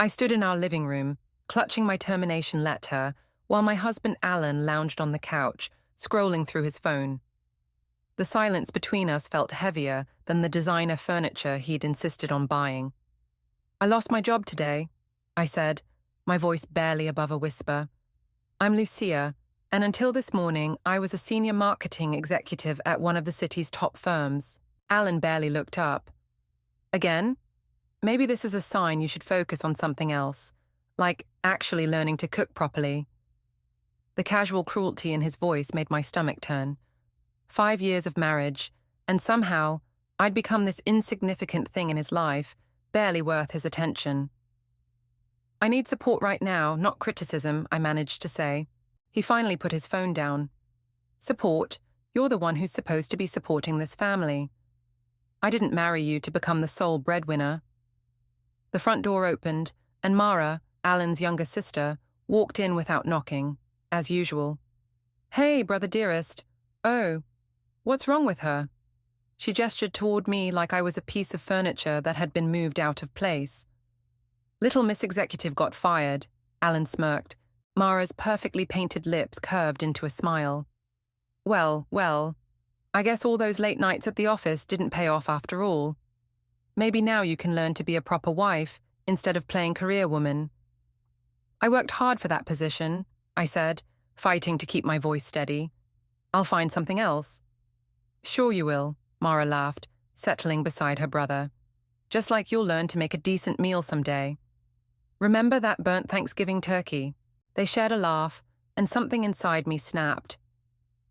I stood in our living room, clutching my termination letter, while my husband Alan lounged on the couch, scrolling through his phone. The silence between us felt heavier than the designer furniture he'd insisted on buying. "I lost my job today," I said, my voice barely above a whisper. "I'm Lucia, and until this morning I was a senior marketing executive at one of the city's top firms." Alan barely looked up. "Again? Maybe this is a sign you should focus on something else, like actually learning to cook properly." The casual cruelty in his voice made my stomach turn. 5 years of marriage, and somehow I'd become this insignificant thing in his life, barely worth his attention. "I need support right now, not criticism," I managed to say. He finally put his phone down. "Support? You're the one who's supposed to be supporting this family. I didn't marry you to become the sole breadwinner." The front door opened, and Mara, Alan's younger sister, walked in without knocking, as usual. "Hey, brother dearest. Oh, what's wrong with her?" She gestured toward me like I was a piece of furniture that had been moved out of place. "Little Miss Executive got fired," Alan smirked. Mara's perfectly painted lips curved into a smile. Well, I guess all those late nights at the office didn't pay off after all. Maybe now you can learn to be a proper wife instead of playing career woman." "I worked hard for that position," I said, fighting to keep my voice steady. "I'll find something else." "Sure you will," Mara laughed, settling beside her brother. "Just like you'll learn to make a decent meal someday. Remember that burnt Thanksgiving turkey?" They shared a laugh, and something inside me snapped.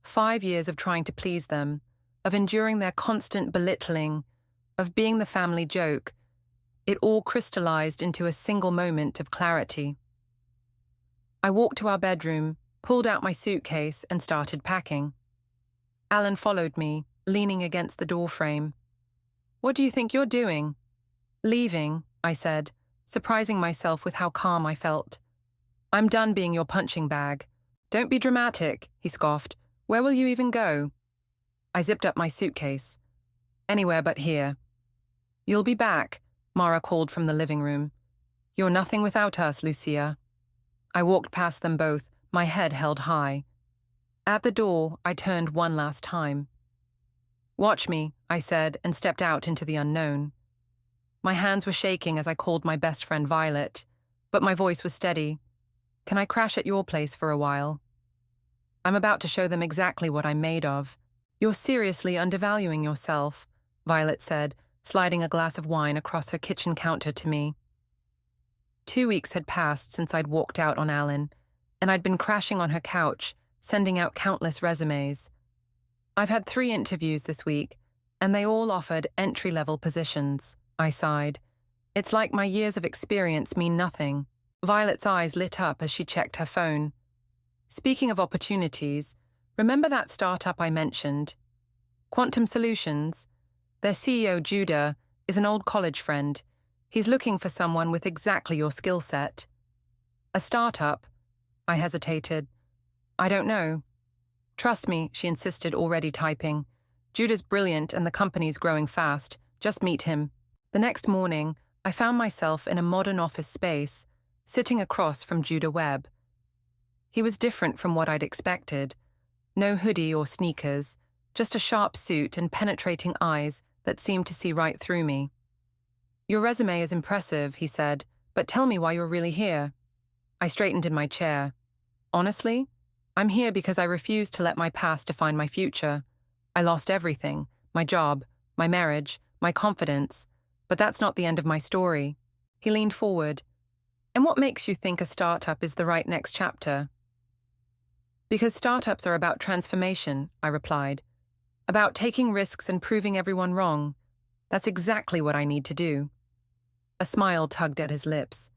5 years of trying to please them, of enduring their constant belittling, of being the family joke, it all crystallized into a single moment of clarity. I walked to our bedroom, pulled out my suitcase, and started packing. Alan followed me, leaning against the doorframe. "What do you think you're doing?" "Leaving," I said, surprising myself with how calm I felt. "I'm done being your punching bag." "Don't be dramatic," he scoffed. "Where will you even go?" I zipped up my suitcase. "Anywhere but here." "You'll be back," Mara called from the living room. "You're nothing without us, Lucia." I walked past them both, my head held high. At the door, I turned one last time. "Watch me," I said, and stepped out into the unknown. My hands were shaking as I called my best friend Violet, but my voice was steady. "Can I crash at your place for a while?" "I'm about to show them exactly what I'm made of." "You're seriously undervaluing yourself," Violet said, sliding a glass of wine across her kitchen counter to me. 2 weeks had passed since I'd walked out on Alan, and I'd been crashing on her couch, sending out countless resumes. "I've had 3 interviews this week, and they all offered entry-level positions," I sighed. "It's like my years of experience mean nothing." Violet's eyes lit up as she checked her phone. "Speaking of opportunities, remember that startup I mentioned? Quantum Solutions? Their CEO, Judah, is an old college friend. He's looking for someone with exactly your skill set." "A startup?" I hesitated. "I don't know." "Trust me," she insisted, already typing. "Judah's brilliant and the company's growing fast. Just meet him." The next morning, I found myself in a modern office space, sitting across from Judah Webb. He was different from what I'd expected. No hoodie or sneakers, just a sharp suit and penetrating eyes that seemed to see right through me. "Your resume is impressive," he said, "but tell me why you're really here." I straightened in my chair. "Honestly, I'm here because I refuse to let my past define my future. I lost everything, my job, my marriage, my confidence, but that's not the end of my story." He leaned forward. "And what makes you think a startup is the right next chapter?" "Because startups are about transformation," I replied. "About taking risks and proving everyone wrong. That's exactly what I need to do." A smile tugged at his lips.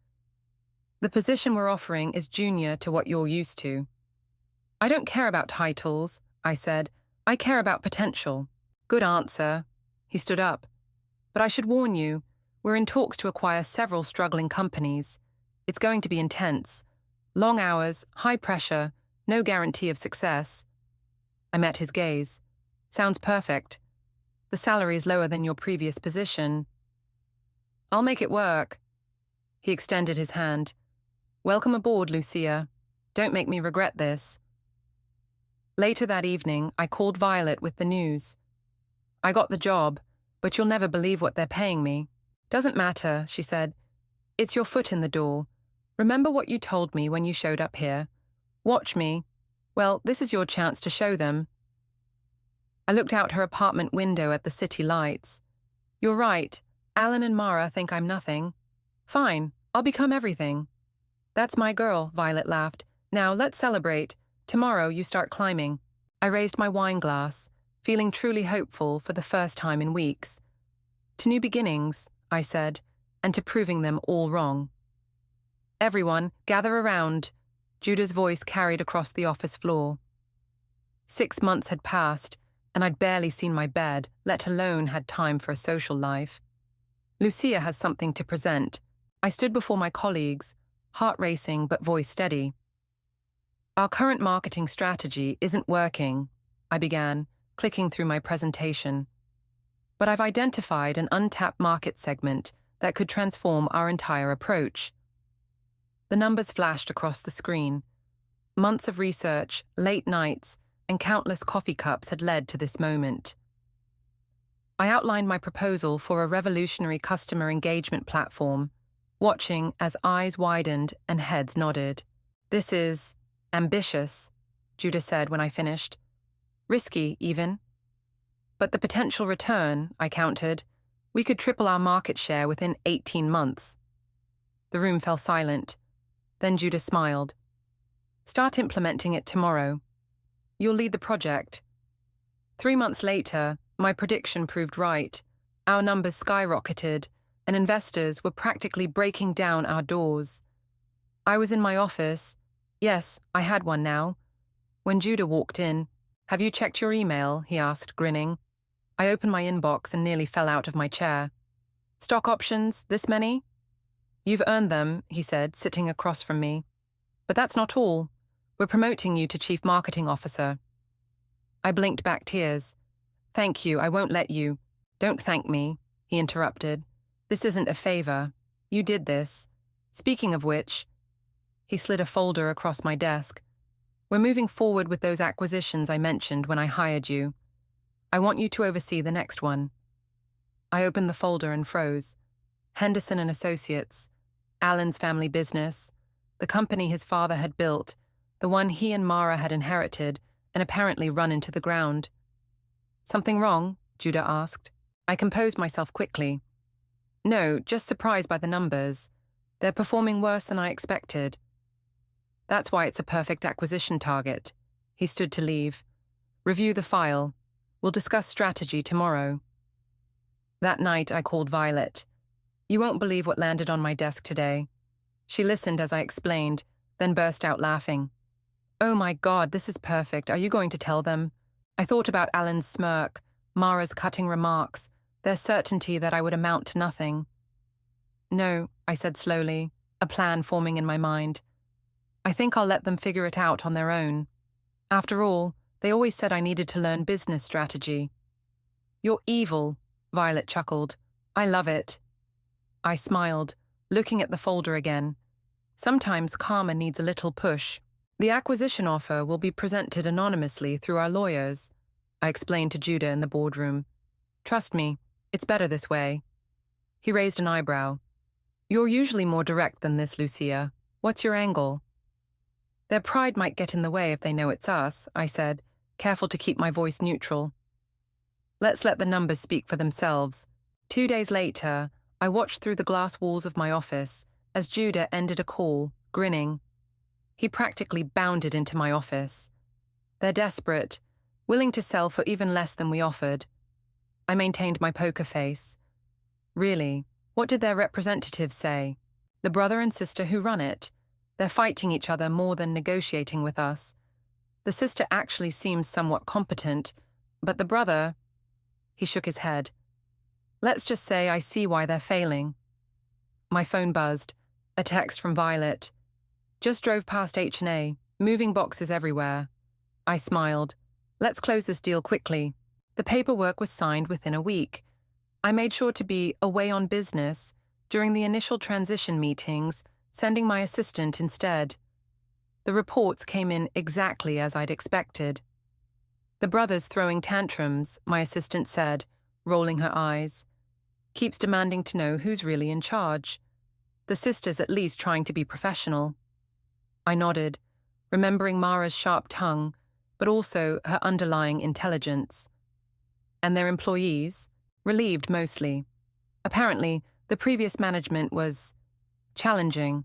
"The position we're offering is junior to what you're used to." "I don't care about titles," I said. "I care about potential." "Good answer." He stood up. "But I should warn you, we're in talks to acquire several struggling companies. It's going to be intense. Long hours, high pressure, no guarantee of success." I met his gaze. "Sounds perfect. The salary is lower than your previous position." "I'll make it work." He extended his hand. Welcome aboard, Lucia. Don't make me regret this. Later that evening, I called Violet with the news. I got the job, but you'll never believe what they're paying me. Doesn't matter, she said. It's your foot in the door. Remember what you told me when you showed up here? Watch me. Well, this is your chance to show them. I looked out her apartment window at the city lights. You're right. Alan and Mara think I'm nothing. Fine, I'll become everything. That's my girl, Violet laughed. Now let's celebrate. Tomorrow you start climbing. I raised my wine glass, feeling truly hopeful for the first time in weeks. To new beginnings, I said, and to proving them all wrong. Everyone, gather around, Judah's voice carried across the office floor. 6 months had passed, and I'd barely seen my bed, let alone had time for a social life. Lucia has something to present. I stood before my colleagues, heart racing but voice steady. Our current marketing strategy isn't working, I began, clicking through my presentation. But I've identified an untapped market segment that could transform our entire approach. The numbers flashed across the screen. Months of research, late nights, and countless coffee cups had led to this moment. I outlined my proposal for a revolutionary customer engagement platform, watching as eyes widened and heads nodded. This is ambitious, Judah said when I finished. Risky, even. But the potential return, I countered. We could triple our market share within 18 months. The room fell silent. Then Judah smiled. Start implementing it tomorrow. You'll lead the project. 3 months later, my prediction proved right. Our numbers skyrocketed, and investors were practically breaking down our doors. I was in my office. Yes, I had one now. When Judah walked in, "Have you checked your email?" he asked, grinning. I opened my inbox and nearly fell out of my chair. Stock options, this many? You've earned them, he said, sitting across from me. But that's not all. We're promoting you to Chief Marketing Officer. I blinked back tears. Thank you, I won't let you. Don't thank me, he interrupted. This isn't a favor. You did this. Speaking of which, he slid a folder across my desk. We're moving forward with those acquisitions I mentioned when I hired you. I want you to oversee the next one. I opened the folder and froze. Henderson and Associates, Alan's family business, the company his father had built, the one he and Mara had inherited and apparently run into the ground. Something wrong? Judah asked. I composed myself quickly. No, just surprised by the numbers. They're performing worse than I expected. That's why it's a perfect acquisition target. He stood to leave. Review the file. We'll discuss strategy tomorrow. That night I called Violet. You won't believe what landed on my desk today. She listened as I explained, then burst out laughing. Oh my God, this is perfect. Are you going to tell them? I thought about Alan's smirk, Mara's cutting remarks, their certainty that I would amount to nothing. No, I said slowly, a plan forming in my mind. I think I'll let them figure it out on their own. After all, they always said I needed to learn business strategy. You're evil, Violet chuckled. I love it. I smiled, looking at the folder again. Sometimes karma needs a little push. The acquisition offer will be presented anonymously through our lawyers, I explained to Judah in the boardroom. Trust me, it's better this way. He raised an eyebrow. You're usually more direct than this, Lucia. What's your angle? Their pride might get in the way if they know it's us, I said, careful to keep my voice neutral. Let's let the numbers speak for themselves. 2 days later, I watched through the glass walls of my office as Judah ended a call, grinning. He practically bounded into my office. They're desperate, willing to sell for even less than we offered. I maintained my poker face. Really, what did their representatives say? The brother and sister who run it. They're fighting each other more than negotiating with us. The sister actually seems somewhat competent, but the brother... He shook his head. Let's just say I see why they're failing. My phone buzzed. A text from Violet. Just drove past H&A, moving boxes everywhere. I smiled. Let's close this deal quickly. The paperwork was signed within a week. I made sure to be away on business, during the initial transition meetings, sending my assistant instead. The reports came in exactly as I'd expected. The brothers throwing tantrums, my assistant said, rolling her eyes. Keeps demanding to know who's really in charge. The sisters at least trying to be professional. I nodded, remembering Mara's sharp tongue, but also her underlying intelligence. And their employees, relieved mostly. Apparently, the previous management was challenging.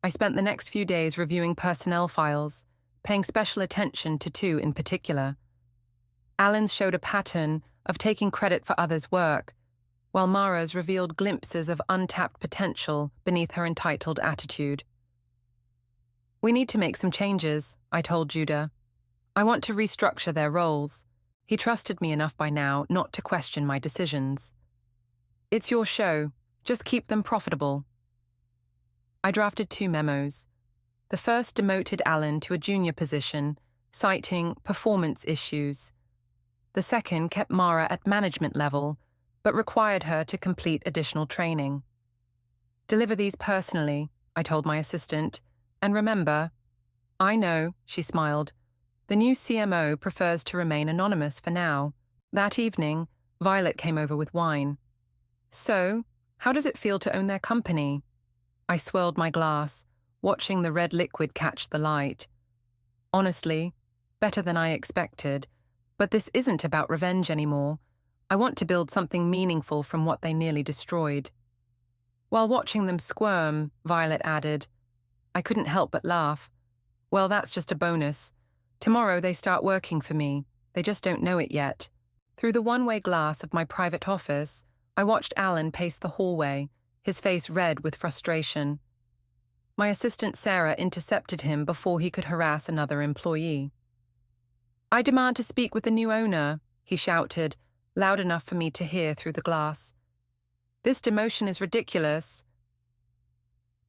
I spent the next few days reviewing personnel files, paying special attention to two in particular. Alan's showed a pattern of taking credit for others' work, while Mara's revealed glimpses of untapped potential beneath her entitled attitude. We need to make some changes, I told Judah. I want to restructure their roles. He trusted me enough by now not to question my decisions. It's your show. Just keep them profitable. I drafted 2 memos. The first demoted Alan to a junior position, citing performance issues. The second kept Mara at management level, but required her to complete additional training. Deliver these personally, I told my assistant, and remember, I know, she smiled. The new CMO prefers to remain anonymous for now. That evening, Violet came over with wine. So, how does it feel to own their company? I swirled my glass, watching the red liquid catch the light. Honestly, better than I expected, but this isn't about revenge anymore. I want to build something meaningful from what they nearly destroyed. While watching them squirm, Violet added, I couldn't help but laugh. Well, that's just a bonus. Tomorrow they start working for me. They just don't know it yet. Through the one-way glass of my private office, I watched Alan pace the hallway, his face red with frustration. My assistant Sarah intercepted him before he could harass another employee. I demand to speak with the new owner, he shouted, loud enough for me to hear through the glass. This demotion is ridiculous.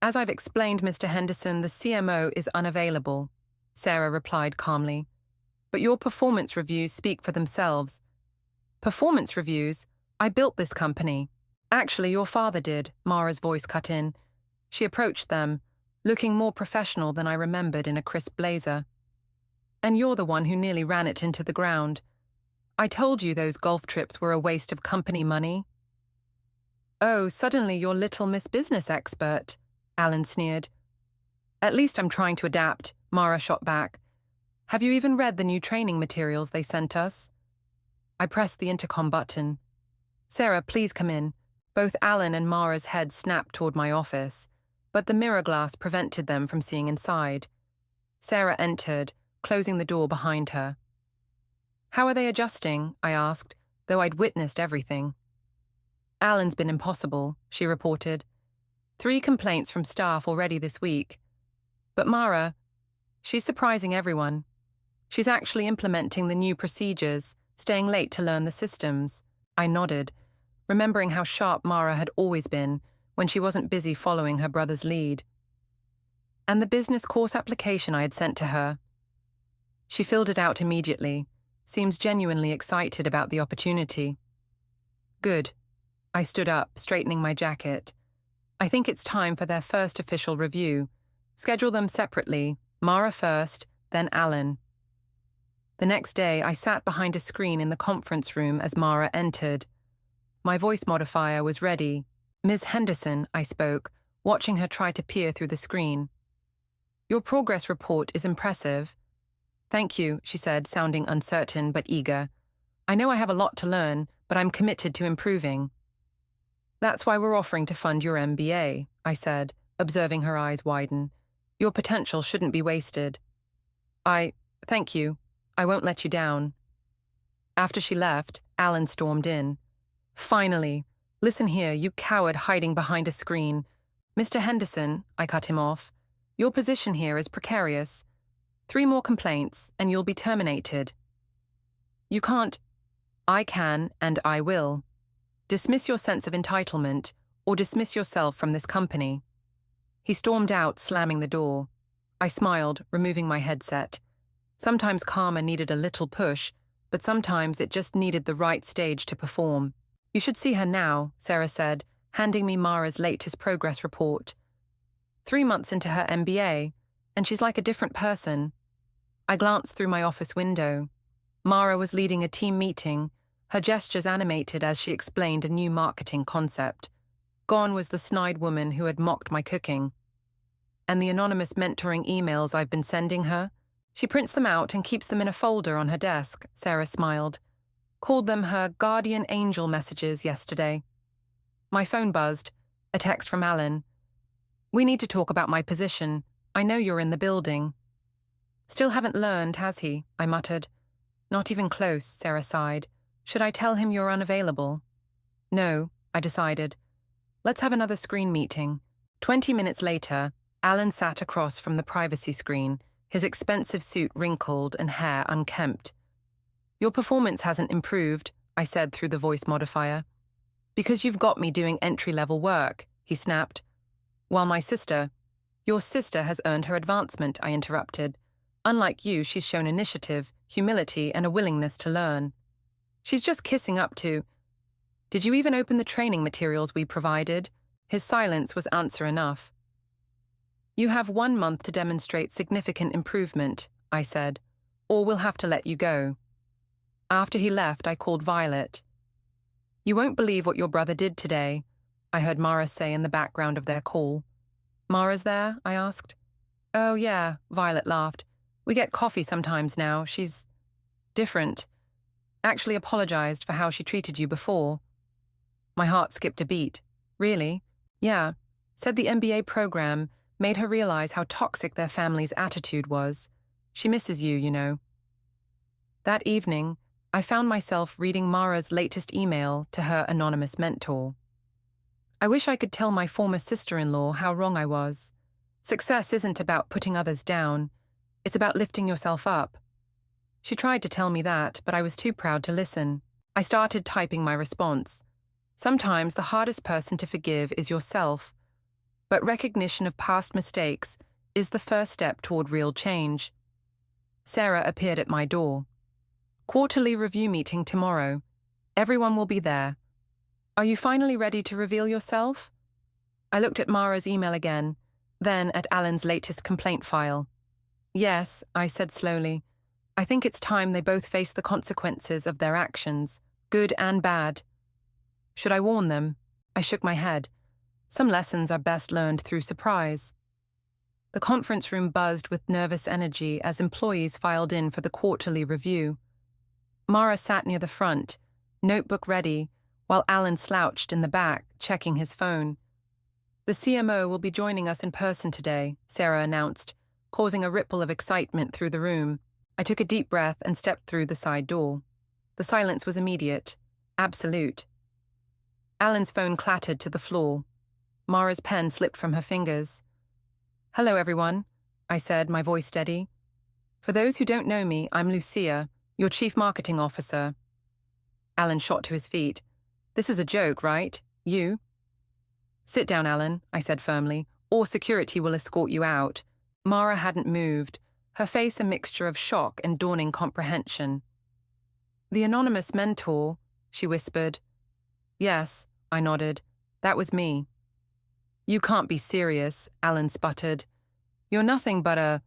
As I've explained, Mr. Henderson, the CMO is unavailable, Sarah replied calmly. But your performance reviews speak for themselves. Performance reviews? I built this company. Actually, your father did, Mara's voice cut in. She approached them, looking more professional than I remembered in a crisp blazer. And you're the one who nearly ran it into the ground. I told you those golf trips were a waste of company money. Oh, suddenly you're little Miss Business Expert, Alan sneered. At least I'm trying to adapt, Mara shot back. Have you even read the new training materials they sent us? I pressed the intercom button. Sarah, please come in. Both Alan and Mara's heads snapped toward my office, but the mirror glass prevented them from seeing inside. Sarah entered, closing the door behind her. How are they adjusting? I asked, though I'd witnessed everything. Alan's been impossible, she reported. 3 complaints from staff already this week. But Mara, she's surprising everyone. She's actually implementing the new procedures, staying late to learn the systems. I nodded, remembering how sharp Mara had always been when she wasn't busy following her brother's lead. And the business course application I had sent to her. She filled it out immediately, seems genuinely excited about the opportunity. Good. I stood up, straightening my jacket. I think it's time for their first official review. Schedule them separately, Mara first, then Alan. The next day, I sat behind a screen in the conference room as Mara entered. My voice modifier was ready. Ms. Henderson, I spoke, watching her try to peer through the screen. Your progress report is impressive. Thank you, she said, sounding uncertain but eager. I know I have a lot to learn, but I'm committed to improving. That's why we're offering to fund your MBA, I said, observing her eyes widen. Your potential shouldn't be wasted. Thank you. I won't let you down. After she left, Alan stormed in. Finally. Listen here, you coward hiding behind a screen. Mr. Henderson, I cut him off. Your position here is precarious. 3 more complaints, and you'll be terminated. You can't. I can, and I will. Dismiss your sense of entitlement, or dismiss yourself from this company. He stormed out, slamming the door. I smiled, removing my headset. Sometimes karma needed a little push, but sometimes it just needed the right stage to perform. You should see her now, Sarah said, handing me Mara's latest progress report. 3 months into her MBA, and she's like a different person. I glanced through my office window. Mara was leading a team meeting, her gestures animated as she explained a new marketing concept. Gone was the snide woman who had mocked my cooking. And the anonymous mentoring emails I've been sending her? She prints them out and keeps them in a folder on her desk, Sarah smiled. Called them her guardian angel messages yesterday. My phone buzzed, a text from Alan. We need to talk about my position. I know you're in the building. Still haven't learned, has he? I muttered. Not even close, Sarah sighed. Should I tell him you're unavailable? No, I decided. Let's have another screen meeting. 20 minutes later, Alan sat across from the privacy screen, his expensive suit wrinkled and hair unkempt. Your performance hasn't improved, I said through the voice modifier. Because you've got me doing entry-level work, he snapped. While your sister has earned her advancement, I interrupted. Unlike you, she's shown initiative, humility, and a willingness to learn. She's just kissing up to... Did you even open the training materials we provided? His silence was answer enough. You have 1 month to demonstrate significant improvement, I said, or we'll have to let you go. After he left, I called Violet. You won't believe what your brother did today, I heard Mara say in the background of their call. Mara's there? I asked. Oh, yeah, Violet laughed. We get coffee sometimes now. She's different. Actually apologized for how she treated you before. My heart skipped a beat. Really? Yeah. Said the MBA program made her realize how toxic their family's attitude was. She misses you, you know. That evening, I found myself reading Mara's latest email to her anonymous mentor. I wish I could tell my former sister-in-law how wrong I was. Success isn't about putting others down. It's about lifting yourself up. She tried to tell me that, but I was too proud to listen. I started typing my response. Sometimes the hardest person to forgive is yourself, but recognition of past mistakes is the first step toward real change. Sarah appeared at my door. Quarterly review meeting tomorrow. Everyone will be there. Are you finally ready to reveal yourself? I looked at Mara's email again, then at Alan's latest complaint file. Yes, I said slowly. I think it's time they both face the consequences of their actions, good and bad. Should I warn them? I shook my head. Some lessons are best learned through surprise. The conference room buzzed with nervous energy as employees filed in for the quarterly review. Mara sat near the front, notebook ready, while Alan slouched in the back, checking his phone. The CMO will be joining us in person today, Sarah announced, causing a ripple of excitement through the room. I took a deep breath and stepped through the side door. The silence was immediate, absolute. Alan's phone clattered to the floor. Mara's pen slipped from her fingers. Hello, everyone, I said, my voice steady. For those who don't know me, I'm Lucia, your Chief Marketing Officer. Alan shot to his feet. This is a joke, right? You? Sit down, Alan, I said firmly, or security will escort you out. Mara hadn't moved, her face a mixture of shock and dawning comprehension. The anonymous mentor, she whispered. Yes, I nodded. That was me. You can't be serious, Alan sputtered. You're nothing but a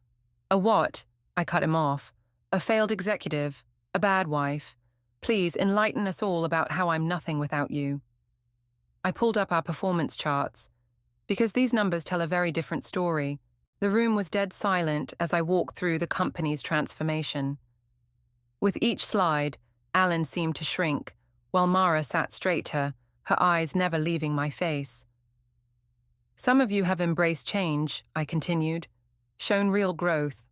what? I cut him off. A failed executive, a bad wife. Please enlighten us all about how I'm nothing without you. I pulled up our performance charts. Because these numbers tell a very different story. The room was dead silent as I walked through the company's transformation. With each slide, Alan seemed to shrink, while Mara sat straighter, her eyes never leaving my face. Some of you have embraced change, I continued, shown real growth.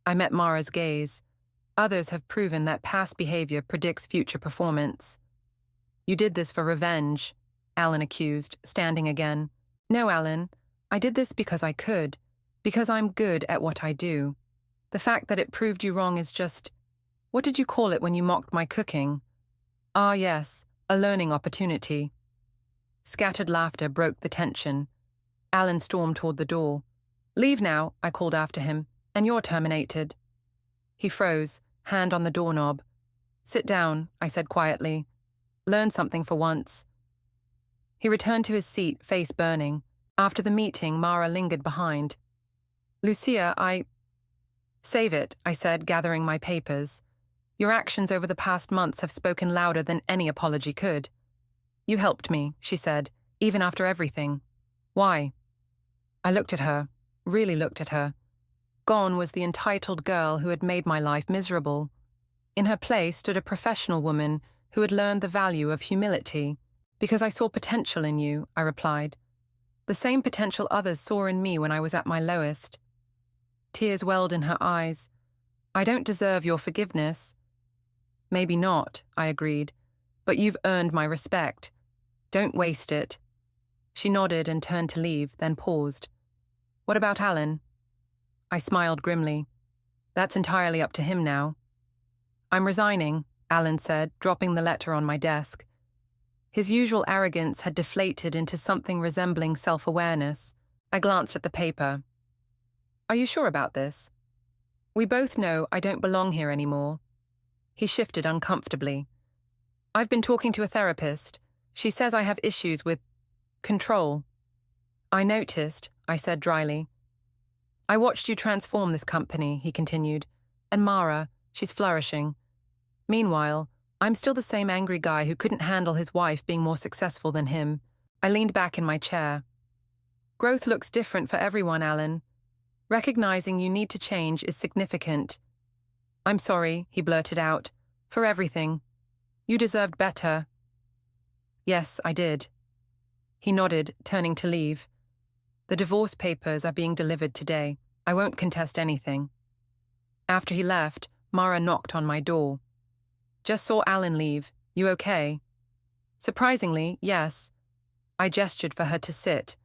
I met Mara's gaze. Others have proven that past behavior predicts future performance. You did this for revenge, Alan accused, standing again. No, Alan, I did this because I could, because I'm good at what I do. The fact that it proved you wrong is just... What did you call it when you mocked my cooking? Ah, yes, a learning opportunity. Scattered laughter broke the tension. Alan stormed toward the door. Leave now, I called after him, and you're terminated. He froze, hand on the doorknob. Sit down, I said quietly. Learn something for once. He returned to his seat, face burning. After the meeting, Mara lingered behind. Lucia, Save it, I said, gathering my papers. Your actions over the past months have spoken louder than any apology could. You helped me, she said, even after everything. Why? I looked at her, really looked at her. Gone was the entitled girl who had made my life miserable. In her place stood a professional woman who had learned the value of humility. Because I saw potential in you, I replied. The same potential others saw in me when I was at my lowest. Tears welled in her eyes. I don't deserve your forgiveness. Maybe not, I agreed, but you've earned my respect. Don't waste it. She nodded and turned to leave, then paused. What about Alan? I smiled grimly. That's entirely up to him now. I'm resigning, Alan said, dropping the letter on my desk. His usual arrogance had deflated into something resembling self-awareness. I glanced at the paper. Are you sure about this? We both know I don't belong here anymore. He shifted uncomfortably. I've been talking to a therapist. She says I have issues with control. I noticed, I said dryly. I watched you transform this company, he continued. And Mara, she's flourishing. Meanwhile, I'm still the same angry guy who couldn't handle his wife being more successful than him. I leaned back in my chair. Growth looks different for everyone, Alan. Recognizing you need to change is significant. I'm sorry, he blurted out, for everything. You deserved better. Yes, I did. He nodded, turning to leave. The divorce papers are being delivered today. I won't contest anything. After he left, Mara knocked on my door. Just saw Alan leave. You okay? Surprisingly, yes. I gestured for her to sit.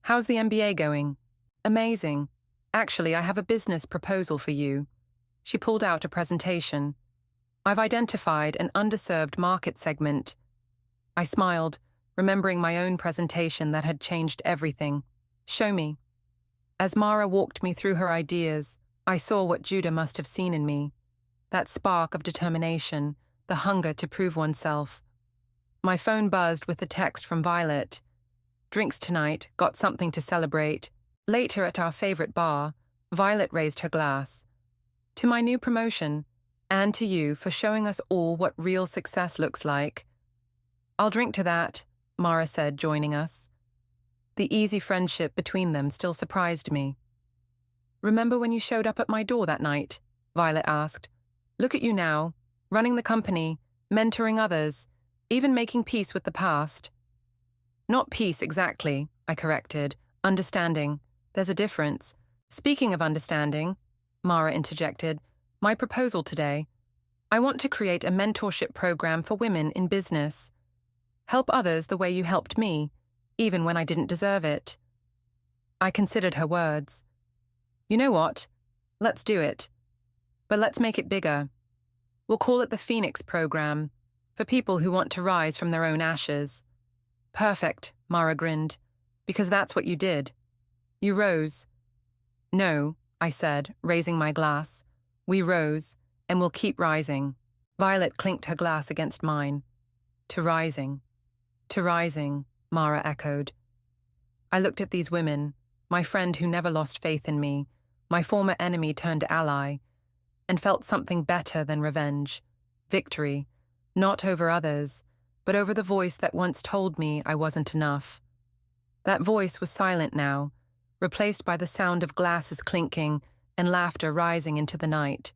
How's the MBA going? Amazing. Actually, I have a business proposal for you. She pulled out a presentation. I've identified an underserved market segment. I smiled, remembering my own presentation that had changed everything. Show me. As Mara walked me through her ideas, I saw what Judah must have seen in me. That spark of determination, the hunger to prove oneself. My phone buzzed with a text from Violet. Drinks tonight, got something to celebrate. Later at our favorite bar, Violet raised her glass. To my new promotion, and to you for showing us all what real success looks like. I'll drink to that, Mara said, joining us. The easy friendship between them still surprised me. Remember when you showed up at my door that night? Violet asked. Look at you now, running the company, mentoring others, even making peace with the past. Not peace exactly, I corrected. Understanding. There's a difference. Speaking of understanding, Mara interjected, my proposal today. I want to create a mentorship program for women in business. Help others the way you helped me, even when I didn't deserve it. I considered her words. You know what? Let's do it. But let's make it bigger. We'll call it the Phoenix Program, for people who want to rise from their own ashes. Perfect, Mara grinned, because that's what you did. You rose. No, I said, raising my glass. We rose, and we'll keep rising. Violet clinked her glass against mine. To rising. To rising, Mara echoed. I looked at these women, my friend who never lost faith in me, my former enemy turned ally, and felt something better than revenge. Victory, not over others, but over the voice that once told me I wasn't enough. That voice was silent now, replaced by the sound of glasses clinking and laughter rising into the night.